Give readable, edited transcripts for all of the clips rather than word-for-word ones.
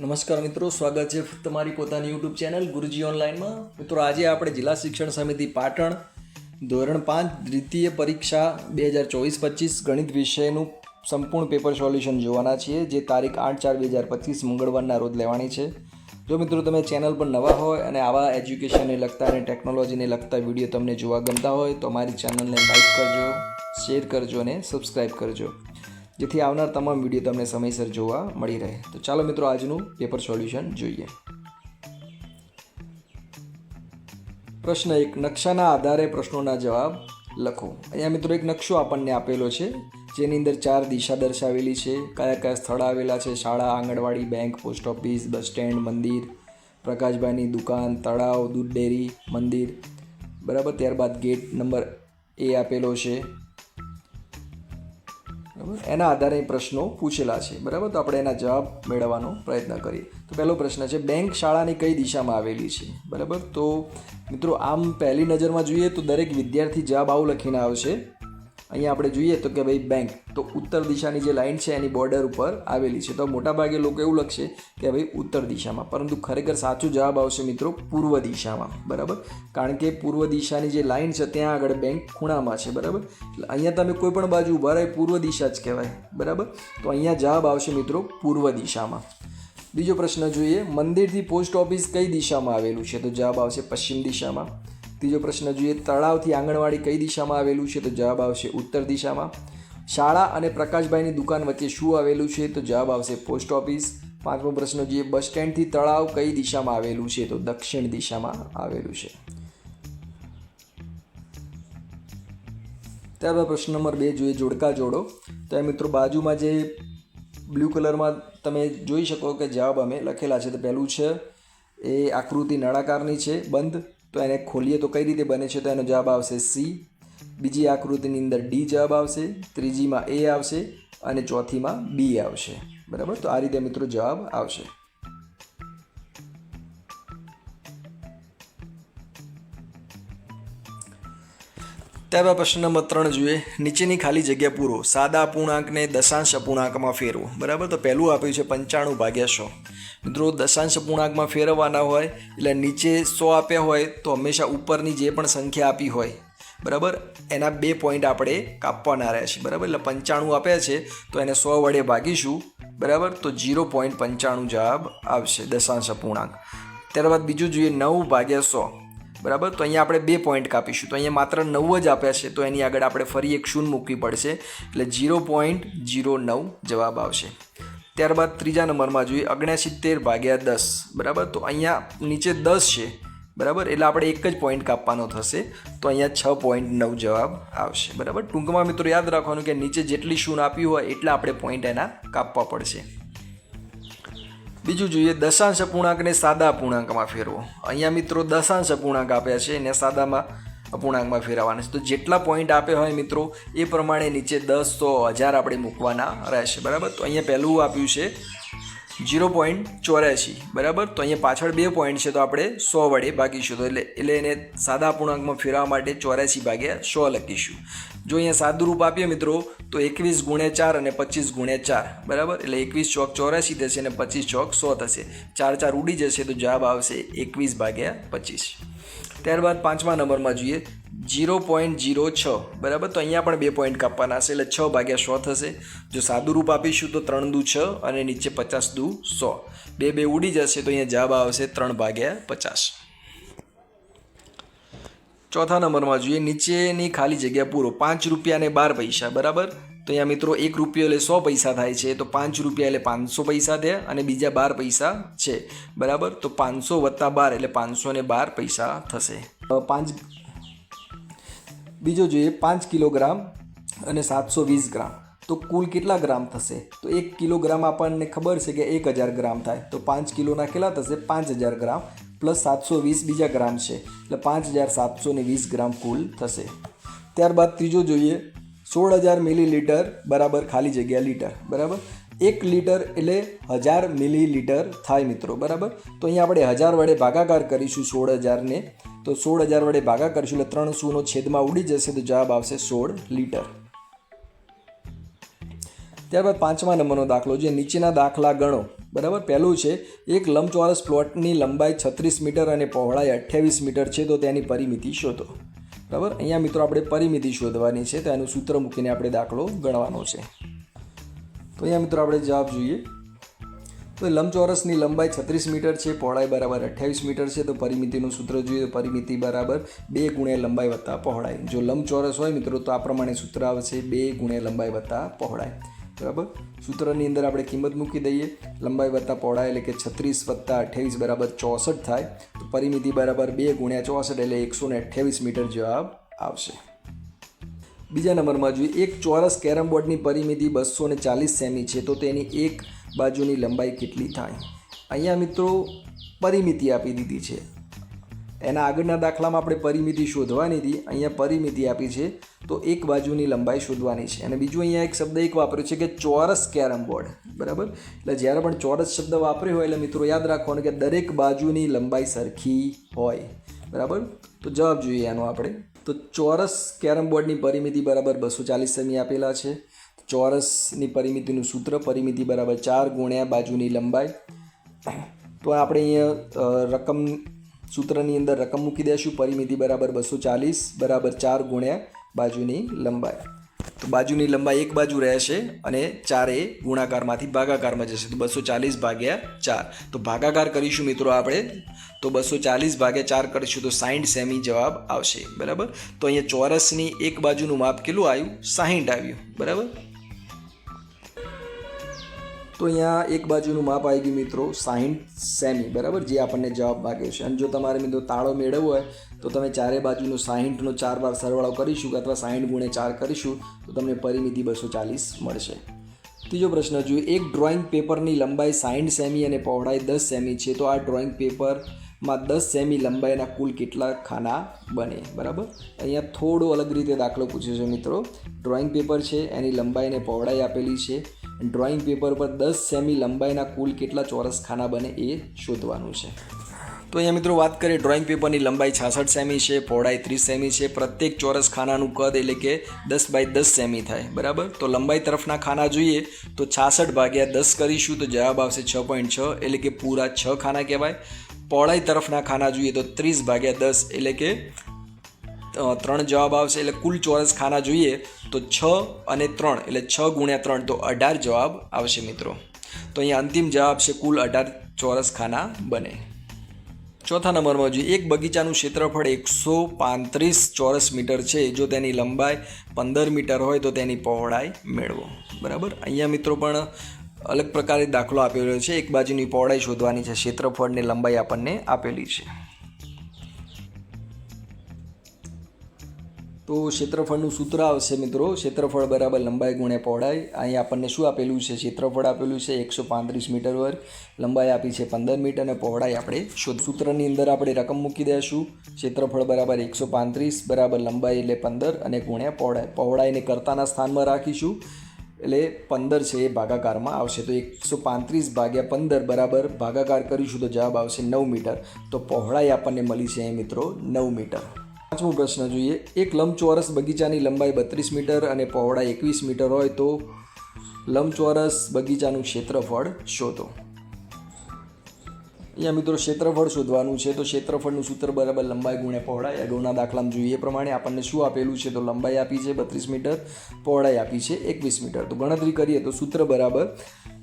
નમસ્કાર મિત્રો, સ્વાગત છે તમારી પોતાની યુટ્યુબ ચેનલ ગુરુજી ઓનલાઈનમાં. મિત્રો, આજે આપણે જિલ્લા શિક્ષણ સમિતિ પાટણ ધોરણ 5 દ્વિતીય પરીક્ષા 2024-25 ગણિત વિષયનું સંપૂર્ણ પેપર સોલ્યુશન જોવાના છીએ, જે તારીખ 8/4/2025 મંગળવારના રોજ લેવાની છે. જો મિત્રો તમે ચેનલ પર નવા હોય અને આવા એજ્યુકેશનને લગતા અને ટેકનોલોજીને લગતા વિડીયો તમને જોવા ગમતા હોય તો અમારી ચેનલને લાઈક કરજો, શેર કરજો અને સબસ્ક્રાઈબ કરજો, જેથી આવનાર તમામ વિડીયો તમને સમયસર જોવા મળી રહે. તો ચાલો મિત્રો, આજનું પેપર સોલ્યુશન જોઈએ. પ્રશ્ન 1, નકશાના આધારે પ્રશ્નોના જવાબ લખો. અહીંયા મિત્રો એક નકશો આપણને આપેલો છે, જેની અંદર 4 દિશા દર્શાવેલી છે. કયા કયા સ્થળ આવેલા છે: શાળા, આંગણવાડી, bank, post office, bus stand, મંદિર, પ્રકાશભાઈની દુકાન, તળાવ, દૂધ ડેરી, મંદિર. બરાબર. ત્યારબાદ ગેટ નંબર A આપેલો છે. બરાબર. એના આધારે પ્રશ્નો પૂછેલા છે. બરાબર. તો આપણે એના જવાબ મેળવવાનો પ્રયત્ન કરીએ. તો પહેલો પ્રશ્ન છે, બેંક શાળાની કઈ દિશામાં આવેલી છે? બરાબર. તો મિત્રો, આમ પહેલી નજરમાં જોઈએ તો દરેક વિદ્યાર્થી જવાબ આવું લખીને આવશે. અહીંયા આપણે જોઈએ તો કે ભાઈ બેંક તો ઉત્તર દિશાની જે લાઈન છે એની બોર્ડર ઉપર આવેલી છે. તો મોટાભાગે લોકો એવું લખશે કે ભાઈ ઉત્તર દિશામાં, પરંતુ ખરેખર સાચું જવાબ આવશે મિત્રો પૂર્વ દિશામાં. બરાબર. કારણ કે પૂર્વ દિશાની જે લાઈન છે ત્યાં આગળ બેંક ખૂણામાં છે. બરાબર. એટલે અહીંયા તમે કોઈ પણ બાજુ ઉભા રહે પૂર્વ દિશા જ કહેવાય. બરાબર. તો અહીંયા જવાબ આવશે મિત્રો પૂર્વ દિશામાં. બીજો પ્રશ્ન જોઈએ, મંદિરથી પોસ્ટ ઓફિસ કઈ દિશામાં આવેલું છે? તો જવાબ આવશે પશ્ચિમ દિશામાં. ત્રીજો પ્રશ્ન જોઈએ, તળાવથી આંગણવાડી કઈ દિશામાં આવેલું છે? તો જવાબ આવશે ઉત્તર દિશામાં. શાળા અને પ્રકાશભાઈની દુકાન વચ્ચે શું આવેલું છે? તો જવાબ આવશે પોસ્ટ ઓફિસ. પાંચમો પ્રશ્ન જોઈએ, બસ સ્ટેન્ડથી તળાવ કઈ દિશામાં આવેલું છે? તો દક્ષિણ દિશામાં આવેલું છે. ત્યારબાદ પ્રશ્ન નંબર 2 જોઈએ, જોડકા જોડો. તો એ મિત્રો બાજુમાં જે બ્લુ કલરમાં તમે જોઈ શકો કે જવાબ અમે લખેલા છે. તો પહેલું છે એ આકૃતિ નળાકારની છે બંધ, તો એને ખોલીએ તો કઈ રીતે બને છે? તો એનો જવાબ આવશે C. બીજી આકૃતિની અંદર D જવાબ આવશે, ત્રીજીમાં A આવશે અને ચોથીમાં B આવશે. બરાબર. તો આ રીતે મિત્રો જવાબ આવશે. ત્યારબાદ પ્રશ્ન નંબર 3 જોઈએ, નીચેની ખાલી જગ્યા પૂરો. સાદા અપૂર્ણાંકને દશાંશ અપૂર્ણાંકમાં ફેરવો. બરાબર. તો પહેલું આપ્યું છે 95/100. મિત્રો, દશાંશ અપૂર્ણાંકમાં ફેરવવાના હોય એટલે નીચે 100 આપ્યા હોય તો હંમેશા ઉપરની જે પણ સંખ્યા આપી હોય, બરાબર, એના 2 પોઈન્ટ આપણે કાપવાના રહે છે. બરાબર. એટલે 95 આપ્યા છે તો એને 100 વડે ભાગીશું. બરાબર. તો 0.95 જવાબ આવશે દશાંશ અપૂર્ણાંક. ત્યારબાદ બીજું જોઈએ, 9/100. બરાબર. તો અહીંયા આપણે 2 પોઈન્ટ કાપીશું. તો અહીંયા માત્ર 9 જ આપ્યા છે, તો એની આગળ આપણે ફરી એક શૂન્ય મૂકવી પડશે, એટલે 0.09 જવાબ આવશે. ત્યારબાદ ત્રીજા નંબરમાં જોઈએ, 69/10. બરાબર. તો અહીંયા નીચે 10 છે. બરાબર. એટલે આપણે એક જ પોઈન્ટ કાપવાનો થશે, તો અહીંયા 6.9 જવાબ આવશે. બરાબર. ટૂંકમાં મિત્રો યાદ રાખવાનું કે નીચે જેટલી શૂન્ય આપી હોય એટલા આપણે પોઈન્ટ એના કાપવા પડશે. બીજું જોઈએ, દશાંશ અપૂર્ણાંકને સાદા અપૂર્ણાંકમાં ફેરવો. અહીંયા મિત્રો દશાંશ અપૂર્ણાંક આપ્યા છે એને સાદામાં અપૂર્ણાંકમાં ફેરવવાના છે. તો જેટલા પોઈન્ટ આપ્યા હોય મિત્રો એ પ્રમાણે નીચે 10, 100, 1000 આપણે મૂકવાના રહેશે. બરાબર. તો અહીંયા પહેલું આપ્યું છે 0.84. બરાબર. તો અહીંયા પાછળ 2 પોઈન્ટ છે, તો આપણે 100 વડે ભાગીશું. તો એટલે એને સાદા અપૂર્ણાંકમાં ફેરવવા માટે 84/100 લખીશું. જો અહીંયા સાદું રૂપ આપીએ મિત્રો તો 21x4 અને 25x4. બરાબર. એટલે 21 ચોક 84 થશે અને 25 ચોક 100 થશે. 4 4 ઉડી જશે તો જવાબ આવશે 21/25. ત્યારબાદ 5મા નંબરમાં જોઈએ, 0.06. બરાબર. તો અહીંયા પણ 2 પોઈન્ટ કાપવાના હશે, એટલે 6/100 થશે. જો સાદું રૂપ આપીશું તો 3 દુ 6 અને નીચે 50 દુ 100. 2 ઉડી જશે તો અહીંયા જવાબ આવશે 3/50. ચોથા નંબરમાં જોઈએ, નીચેની ખાલી જગ્યા પૂરો. 5 રૂપિયા અને 12 પૈસા. બરાબર. તો અહીંયા મિત્રો 1 રૂપિયો એટલે 100 પૈસા થાય છે, તો 5 રૂપિયા એટલે 500 પૈસા થયા અને બીજા 12 પૈસા છે. બરાબર. તો 500 + 12 એટલે 512 પૈસા થશે. બીજો જોઈએ, 5 કિલોગ્રામ અને 720 ગ્રામ. તો કુલ કેટલા ગ્રામ થશે? તો 1 કિલોગ્રામ આપણને ખબર છે કે 1000 ગ્રામ થાય, તો 5 કિલોના કેટલા થશે? 5000 ગ્રામ પ્લસ 720 બીજા ગ્રામ છે, એટલે 5720 ગ્રામ કુલ થશે. ત્યારબાદ ત્રીજો જોઈએ, 16000 મિલીલીટર બરાબર ખાલી જગ્યા લીટર. બરાબર. 1 લીટર એટલે 1000 મિલીલીટર થાય મિત્રો. બરાબર. તો અહીંયા આપણે 1000 વડે ભાગાકાર કરીશું 16000 ને, તો 16000 વડે ભાગા કરીશું એટલે 3 શૂન્ય છેદમાં ઉડી જશે, તો જવાબ આવશે 16 લીટર. ત્યારબાદ 5મા નંબરનો દાખલો છે, નીચેના દાખલા ગણો. બરાબર. પહેલું છે એક લંબચોરસ પ્લોટની લંબાઈ 36 મીટર અને પહોળાઈ 28 મીટર છે તો તેની પરિમિતિ શોધો. બરાબર. અહીંયા મિત્રો આપણે પરિમિતિ શોધવાની છે, તો એનું સૂત્ર મૂકીને આપણે દાખલો ગણવાનો છે. તો અહીંયા મિત્રો આપણે જવાબ જોઈએ. તો લંબચોરસની લંબાઈ 36 મીટર છે, પહોળાઈ બરાબર 28 મીટર છે, તો પરિમિતિનું સૂત્ર જોઈએ તો પરિમિતિ બરાબર 2 ગુણ્યા લંબાઈ વત્તા પહોળાઈ. જો લંબચોરસ હોય મિત્રો તો આ પ્રમાણે સૂત્ર આવશે 2 ગુણ્યા લંબાઈ વત્તા પહોળાઈ. બરાબર. સૂત્રની અંદર આપણે કિંમત મૂકી દઈએ. લંબાઈ વત્તા પહોળાઈ એટલે કે 36 વત્તા 28 બરાબર 64 થાય. તો પરિમિતિ બરાબર 2 ગુણ્યા 64 એટલે 128 મીટર જવાબ આવશે. બીજા નંબરમાં જોઈએ એક ચોરસ કેરમ બોર્ડની પરિમિતિ 240 સેમી છે તો તેની એક બાજુની લંબાઈ કેટલી થાય. અહીંયા મિત્રો પરિમિતિ આપી દીધી છે. એના આગળના દાખલામાં આપણે પરિમિતિ શોધવાની હતી, અહીંયા પરિમિતિ આપી છે તો એક બાજુની લંબાઈ શોધવાની છે. અને બીજું અહીંયા એક શબ્દ એક વાપર્યો છે કે ચોરસ કેરમ બોર્ડ. બરાબર. એટલે જ્યારે પણ ચોરસ શબ્દ વાપર્યો હોય એટલે મિત્રો યાદ રાખવાનું કે દરેક બાજુની લંબાઈ સરખી હોય. બરાબર. તો જવાબ જોઈએ આનો આપણે. તો ચોરસ કેરમ બોર્ડની પરિમિતિ બરાબર 240 સેમી આપેલા છે. ચોરસની પરિમિતિનું સૂત્ર પરિમિતિ બરાબર 4 ગુણ્યા બાજુની લંબાઈ. તો આપણે અહીંયા રકમ સૂત્રની અંદર રકમ મૂકી દઈશું. પરિમિતિ બરાબર 240 બરાબર 4 ગુણ્યા બાજુની લંબાઈ. તો બાજુની લંબાઈ એક બાજુ રહેશે અને 4 એ ગુણાકારમાંથી ભાગાકારમાં જશે તો 240 ભાગ્યા 4. તો ભાગાકાર કરીશું મિત્રો આપણે તો 240 ભાગ્યા 4 કરીશું તો 60 સેમી જવાબ આવશે. બરાબર. તો અહીંયા ચોરસની એક બાજુનું માપ કેટલું આવ્યું? 60 આવ્યું. બરાબર. તો અહીંયા એક બાજુનું માપ આવી ગયું મિત્રો 60 સેમી. બરાબર. જે આપણને જવાબ માગ્યો છે. અને જો તમારે મિત્રો તાળો મેળવવો હોય તો તમે ચારે બાજુનું 60નો 4 વાર સરવાળો કરીશું અથવા 60 ગુણ્યા 4 કરીશું તો તમને પરિમિતિ 240 મળશે. ત્રીજો પ્રશ્ન જોઈએ એક ડ્રોઈંગ પેપરની લંબાઈ 60 સેમી અને પહોળાઈ 10 સેમી છે તો આ ડ્રોઈંગ પેપરમાં 10 સેમી લંબાઈના કુલ કેટલા ખાના બને. બરાબર. અહીંયા થોડો અલગ રીતે દાખલો પૂછ્યો છે મિત્રો. ડ્રોઈંગ પેપર છે, એની લંબાઈ અને પહોળાઈ આપેલી છે. ડ્રોઈંગ પેપર પર 10 સેમી લંબાઈના કુલ કેટલા ચોરસ ખાના બને એ શોધવાનું છે. તો અહીંયા મિત્રો વાત કરીએ ડ્રોઈંગ પેપરની લંબાઈ 66 સેમી છે, પહોળાઈ 30 સેમી છે. પ્રત્યેક ચોરસ ખાનાનું કદ એટલે કે 10 બાય 10 સેમી થાય. બરાબર. તો લંબાઈ તરફના ખાના જોઈએ તો 66 ભાગ્યા 10 કરીશું તો જવાબ આવશે 6.6 એટલે કે પૂરા 6 ખાના કહેવાય. પહોળાઈ તરફના ખાના જોઈએ તો 30 ભાગ્યા 10 એટલે કે 3 જવાબ આવશે. એટલે કુલ ચોરસ ખાના જોઈએ તો 6 અને 3 એટલે 6 ગુણ્યા 3 તો 18 જવાબ આવશે મિત્રો. તો અહીંયા અંતિમ જવાબ છે કુલ 18 ચોરસ ખાના બને. ચોથા નંબરમાં જોઈએ એક બગીચાનું ક્ષેત્રફળ 135 ચોરસ મીટર છે જો તેની લંબાઈ 15 મીટર હોય તો તેની પહોળાઈ મેળવો. બરાબર. અહીંયા મિત્રો પણ અલગ પ્રકારે દાખલો આપેલો છે. એક બાજુની પહોળાઈ શોધવાની છે, ક્ષેત્રફળને લંબાઈ આપણને આપેલી છે. તો ક્ષેત્રફળનું સૂત્ર આવશે મિત્રો ક્ષેત્રફળ બરાબર લંબાઈ ગુણ્યા પહોળાઈ. અહીં આપણને શું આપેલું છે? ક્ષેત્રફળ આપેલું છે 135 મીટર વર્ગ, લંબાઈ આપી છે 15 મીટર અને પહોળાઈ આપણે સૂત્રની અંદર આપણે રકમ મૂકી દઈશું. ક્ષેત્રફળ બરાબર 135 બરાબર લંબાઈ એટલે 15 અને ગુણ્યા પહોળાઈ. પહોળાઈને કર્તાના સ્થાનમાં રાખીશું એટલે 15 છે એ ભાગાકારમાં આવશે. તો 135 ભાગ્યા 15 બરાબર ભાગાકાર કરીશું તો જવાબ આવશે 9 મીટર. તો પહોળાઈ આપણને મળી છે મિત્રો 9 મીટર. પાંચમો પ્રશ્ન જોઈએ એક લંબચોરસ બગીચાની લંબાઈ 32 મીટર અને પહોળાઈ 21 મીટર હોય તો લંબચોરસ બગીચાનું ક્ષેત્રફળ શોધો. અહીંયા મિત્રો ક્ષેત્રફળ શોધવાનું છે તો ક્ષેત્રફળનું સૂત્ર બરાબર લંબાઈ ગુણ્યા પહોળાઈ. અગાઉના દાખલામાં જોઈએ એ પ્રમાણે આપણને શું આપેલું છે તો લંબાઈ આપી છે 32 મીટર, પહોળાઈ આપી છે 21 મીટર. તો ગણતરી કરીએ તો સૂત્ર બરાબર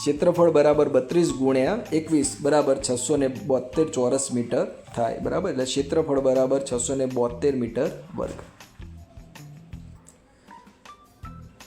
ક્ષેત્રફળ બરાબર 32 ગુણ્યા 21 બરાબર 672 ચોરસ મીટર થાય. બરાબર. એટલે ક્ષેત્રફળ બરાબર 672 મીટર વર્ગ.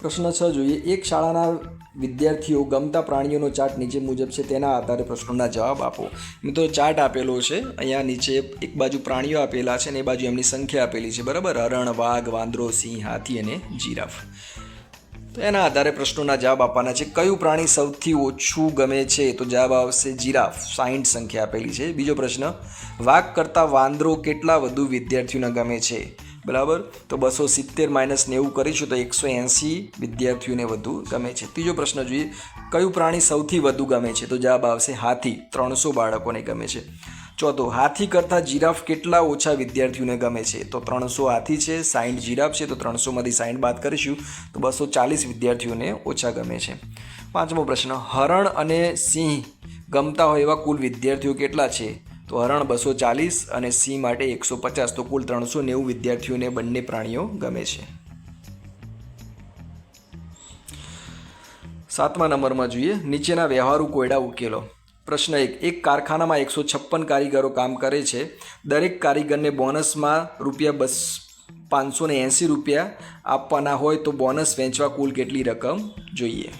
પ્રશ્ન 6 જોઈએ એક શાળાના વિદ્યાર્થીઓ ગમતા પ્રાણીઓનો ચાર્ટ નીચે મુજબ છે તેના આધારે પ્રશ્નોના જવાબ આપો. મિત્રો ચાર્ટ આપેલો છે. અહીંયા નીચે એક બાજુ પ્રાણીઓ આપેલા છે અને એ બાજુ એમની સંખ્યા આપેલી છે. બરાબર. હરણ, વાઘ, વાંદરો, સિંહ, હાથી અને જીરાફ. તો એના આધારે પ્રશ્નોના જવાબ આપવાના છે. કયું પ્રાણી સૌથી ઓછું ગમે છે તો જવાબ આવશે જીરાફ. 60 સંખ્યા આપેલી છે. બીજો પ્રશ્ન વાઘ કરતાં વાંદરો કેટલા વધુ વિદ્યાર્થીઓને ગમે છે. બરાબર. તો 270 માઇનસ 90 કરીશું તો 180 વિદ્યાર્થીઓને વધુ ગમે છે. ત્રીજો પ્રશ્ન જોઈએ કયું પ્રાણી સૌથી વધુ ગમે છે તો જવાબ આવશે હાથી. 300 બાળકોને ગમે છે. ચોથો હાથી કરતાં જીરાફ કેટલા ઓછા વિદ્યાર્થીઓને ગમે છે તો 300 હાથી છે, 60 જીરાફ છે. તો 300માંથી 60 બાદ કરીશું તો 240 વિદ્યાર્થીઓને ઓછા ગમે છે. પાંચમો પ્રશ્ન હરણ અને સિંહ ગમતા હોય એવા કુલ વિદ્યાર્થીઓ કેટલા છે? તો હરણ 240 અને સિંહ માટે 150, તો કુલ 390 વિદ્યાર્થીઓને બંને પ્રાણીઓ ગમે છે. 7મા નંબરમાં જોઈએ, નીચેના વ્યવહારુ કોયડા ઉકેલો. પ્રશ્ન 1. એક કારખાનામાં 156 કારીગરો કામ કરે છે. દરેક કારીગરને બોનસમાં ₹580 આપવાના હોય તો બોનસ વહેંચવા કુલ કેટલી રકમ જોઈએ?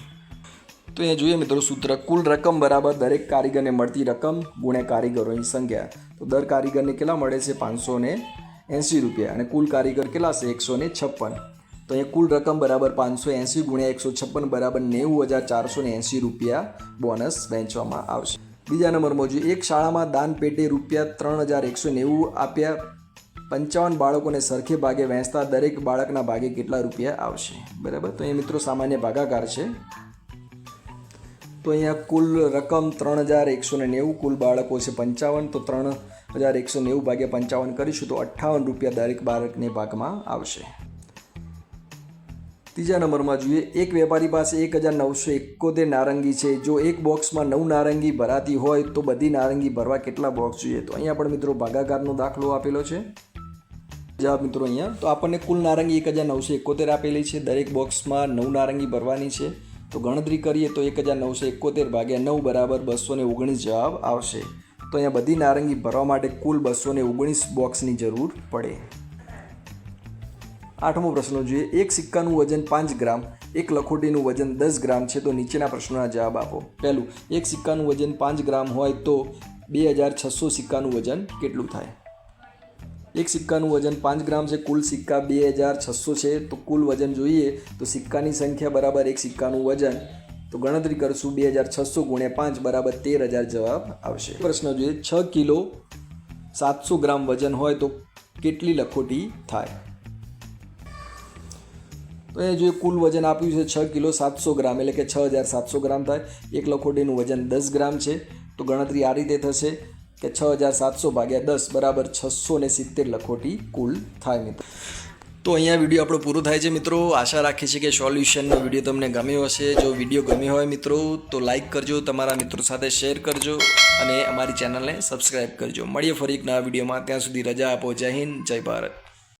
તો અહીંયા જોઈએ મિત્રો સૂત્ર, કુલ રકમ બરાબર દરેક કારીગરને મળતી રકમ ગુણ્યા કારીગરોની સંખ્યા. તો દર કારીગરને કેટલા મળે છે? ₹580 અને કુલ કારીગર કેટલા છે? 156. તો અહીંયા કુલ રકમ બરાબર 580 ગુણ્યા 156 બરાબર ₹90,480 બોનસ વહેંચવામાં આવશે. બીજા નંબરમાં જોઈએ, એક શાળામાં દાન પેટે ₹3,190 આપ્યા. 55 બાળકોને સરખે ભાગે વહેંચતા દરેક બાળકના ભાગે કેટલા રૂપિયા આવશે? બરાબર. તો અહીંયા મિત્રો સામાન્ય ભાગાકાર છે. તો અહીંયા કુલ રકમ 3,190, કુલ બાળકો છે 55, તો 3,190 ભાગ્યા 55 કરીશું તો ₹58 દરેક બાળકને ભાગમાં આવશે. ત્રીજા નંબરમાં જોઈએ, એક વેપારી પાસે 1,971 નારંગી છે. જો એક બોક્સમાં 9 નારંગી ભરાતી હોય તો બધી નારંગી ભરવા કેટલા બોક્સ જોઈએ? તો અહીંયા પણ મિત્રો ભાગાકારનો દાખલો આપેલો છે. જવાબ મિત્રો અહીંયા, તો આપણને કુલ નારંગી 1,971 આપેલી છે. દરેક બોક્સમાં 9 નારંગી ભરવાની છે. તો ગણતરી કરીએ તો 1,971 ભાગ્યા 9 બરાબર 219 જવાબ આવશે. તો અહીંયા બધી નારંગી ભરવા માટે કુલ 219 બોક્સની જરૂર પડે. 8મો પ્રશ્ન જોઈએ, એક સિક્કાનું વજન 5 ગ્રામ, એક લખોટીનું વજન 10 ગ્રામ છે. તો નીચેના પ્રશ્નોના જવાબ આપો. પહેલું, એક સિક્કાનું વજન 5 ગ્રામ હોય તો 2,600 સિક્કાનું વજન કેટલું થાય? એક સિક્કાનું વજન 5 ગ્રામ છે, કુલ સિક્કા 2,600 છે. તો કુલ વજન જોઈએ તો સિક્કાની સંખ્યા બરાબર એક સિક્કાનું વજન. તો ગણતરી કરશું 2,600 ગુણ્યા 5 બરાબર 13,000 જવાબ આવશે. પ્રશ્ન જોઈએ, 6 કિલો 700 ગ્રામ વજન હોય તો કેટલી લખોટી થાય? તો એ જોઈએ કુલ વજન આપ્યું છે 6 કિલો 700 ગ્રામ એટલે કે 6,700 ગ્રામ થાય. એક લખોટીનું વજન 10 ગ્રામ છે. તો ગણતરી આ રીતે થશે કે 6,700 ભાગ્યા 10 બરાબર 670 લખોટી કુલ થાય મિત્રો. તો અહીંયા વિડીયો આપણો પૂરો થાય છે મિત્રો. આશા રાખીએ છીએ કે સોલ્યુશનનો વિડીયો તમને ગમ્યો હશે. જો વિડીયો ગમ્યો હોય મિત્રો તો લાઇક કરજો, તમારા મિત્રો સાથે શેર કરજો અને અમારી ચેનલને સબસ્ક્રાઈબ કરજો. મળીએ ફરી એક નવા વિડીયોમાં. ત્યાં સુધી રજા આપો. જય હિન્દ, જય ભારત.